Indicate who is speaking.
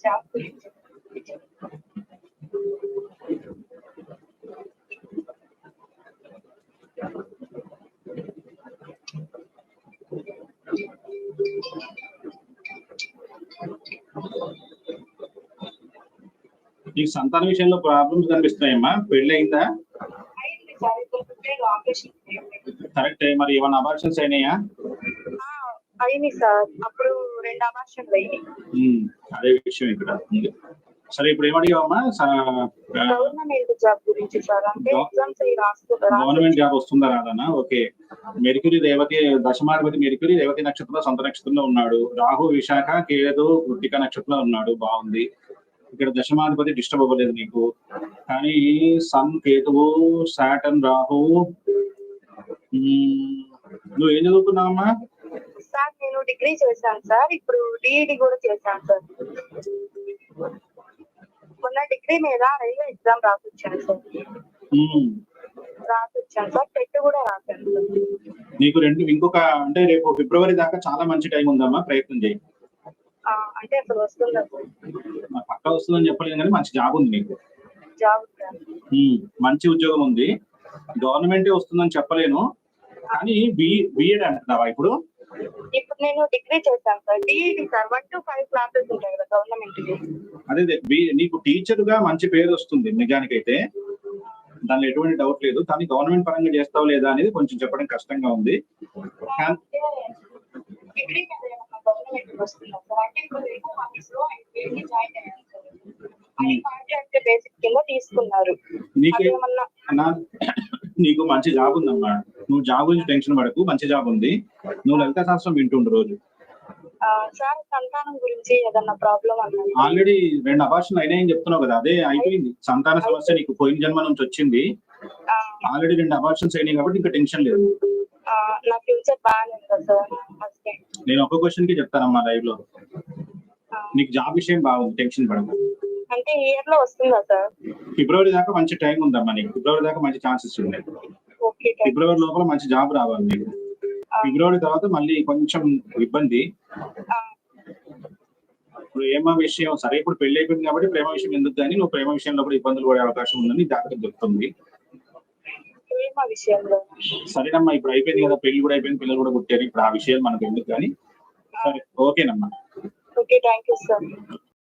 Speaker 1: Job గురించి.
Speaker 2: నీకు సంతాన విషయంలో ప్రాబ్లమ్స్ కనిపిస్తున్నాయమ్మా? పెళ్లి అయిందా?
Speaker 1: అయింది సార్, ఇప్పుడు ఆపరేషన్
Speaker 2: కరెక్ట్. మరి ఏమైనా అబార్షన్స్ అయినాయా?
Speaker 1: అయింది సార్, అప్పుడు 2 అబార్షన్లు అయ్యాయి.
Speaker 2: అదే విషయం ఇక్కడ. సరే ఇప్పుడు ఏమడిగావమ్మా?
Speaker 1: గవర్నమెంట్ జాబ్ గురించి సార్. అంటే ఎగ్జామ్స్ రాస్తున్నారు.
Speaker 2: గవర్నమెంట్ జాబ్ వస్తుందా రాదన్నా? ఓకే. మెర్క్యూరీ రేవతి దశమాధిపతి మెర్క్యూరీ రేవతి నక్షత్రంలో సొంత నక్షత్రంలో ఉన్నాడు. రాహు విశాఖ కేతు కృత్తిక నక్షత్రంలో ఉన్నాడు. బాగుంది. ఇక్కడ దశమాధిపతి డిస్టర్బ్ అవ్వలేదు నీకు. కానీ సన్ కేతువు సాటర్న్ రాహు. నువ్వు ఏం చదువుకున్నావమ్మా?
Speaker 1: సార్ నేను డిగ్రీ చేశాను సార్, ఇప్పుడు డిఈడి కూడా చేశాను సార్. మొన్న డిగ్రీ మీద రైల్వే ఎగ్జామ్ రాసొచ్చాను సార్. టెట్ కూడా రాశాను సార్.
Speaker 2: నీకు ఇంకొక అంటే రేపు ఫిబ్రవరి దాకా చాలా మంచి టైం ఉందమ్మా, ప్రయత్నం చేయి.
Speaker 1: అంటే అసలు వస్తుందా సార్?
Speaker 2: పక్కా వస్తుందని చెప్పలేదు కానీ మంచి జాబ్ ఉంది నీకు.
Speaker 1: జాబ్
Speaker 2: మంచి ఉద్యోగం ఉంది. గవర్నమెంటే వస్తుందని చెప్పలేను కానీ బిఎడ్ అంటున్నావా ఇప్పుడు?
Speaker 1: ఇప్పుడు నేను డిగ్రీ చేశాను sir, DEd sir. 1 to 5 classes ఉంటాయి కదా గవర్నమెంట్ కి.
Speaker 2: అదే నీకు టీచర్ గా మంచి పేరు వస్తుంది నిజానికైతే, దానిలో ఎటువంటి డౌట్ లేదు. కానీ గవర్నమెంట్ పరంగా చేస్తావు లేదా అనేది కొంచెం చెప్పడం కష్టంగా ఉంది.
Speaker 1: డిగ్రీ మీద ఏమన్నా గవర్నమెంట్ వస్తుందా సార్? అంటే ఇప్పుడు ఎక్కువ ఆఫీస్ లో జాయిన్ అయ్యాను సార్. అది కాంట్రాక్ట్ బేసిక్ కింద తీసుకున్నారు.
Speaker 2: నీకు మంచి జాబ్ ఉందమ్మా, నువ్వు జాబ్ గురించి టెన్షన్ పడకు. మంచి జాబ్ ఉంది. నువ్వు లలిత శాస్త్రం వింటుండు రోజు.
Speaker 1: సార్ సంతానం గురించి ఏదన్నా ప్రాబ్లం అన్నారు?
Speaker 2: ఆల్రెడీ 2 అబార్షన్లు అయినాయని చెప్తున్నావు కదా, అదే అయిపోయింది. సంతాన సమస్య నీకు పోయిన జన్మ నుంచి వచ్చింది. ఆల్రెడీ 2 అబార్షన్స్ అయినాయి కాబట్టి ఇంకా టెన్షన్ లేదు.
Speaker 1: నా ఫ్యూచర్ బాగానే ఉందా సార్?
Speaker 2: నేను ఒక క్వశ్చన్ కి చెప్తానమ్మా లైవ్ లో. నీకు జాబ్ విషయం బాగుంది, టెన్షన్ పడకు.
Speaker 1: అంటే ఇయర్ లో వస్తుందా సార్?
Speaker 2: ఫిబ్రవరి దాకా మంచి టైం ఉందమ్మా నీకు. ఫిబ్రవరి దాకా మంచి ఛాన్సెస్ ఉన్నాయి. ఫిబ్రవరి లోపల మంచి జాబ్ రావాలి నీకు. ఫిబ్రవరి తర్వాత మళ్ళీ కొంచెం ఇబ్బంది. ఇప్పుడు ఏమో విషయం సరే, ఇప్పుడు పెళ్లి అయిపోయింది కాబట్టి ప్రేమ విషయం ఎందుకు, కానీ నువ్వు ప్రేమ విషయంలో కూడా ఇబ్బందులు పడే అవకాశం ఉందని జాగ్రత్త చెప్తుంది. సరేనమ్మా, ఇప్పుడు అయిపోయింది కదా, పెళ్లి కూడా అయిపోయింది, పిల్లలు కూడా పుట్టారు. ఇప్పుడు ఆ విషయాలు మనకు ఎందుకు కానీ. సరే, ఓకేనమ్మా.
Speaker 1: Okay, thank you sir.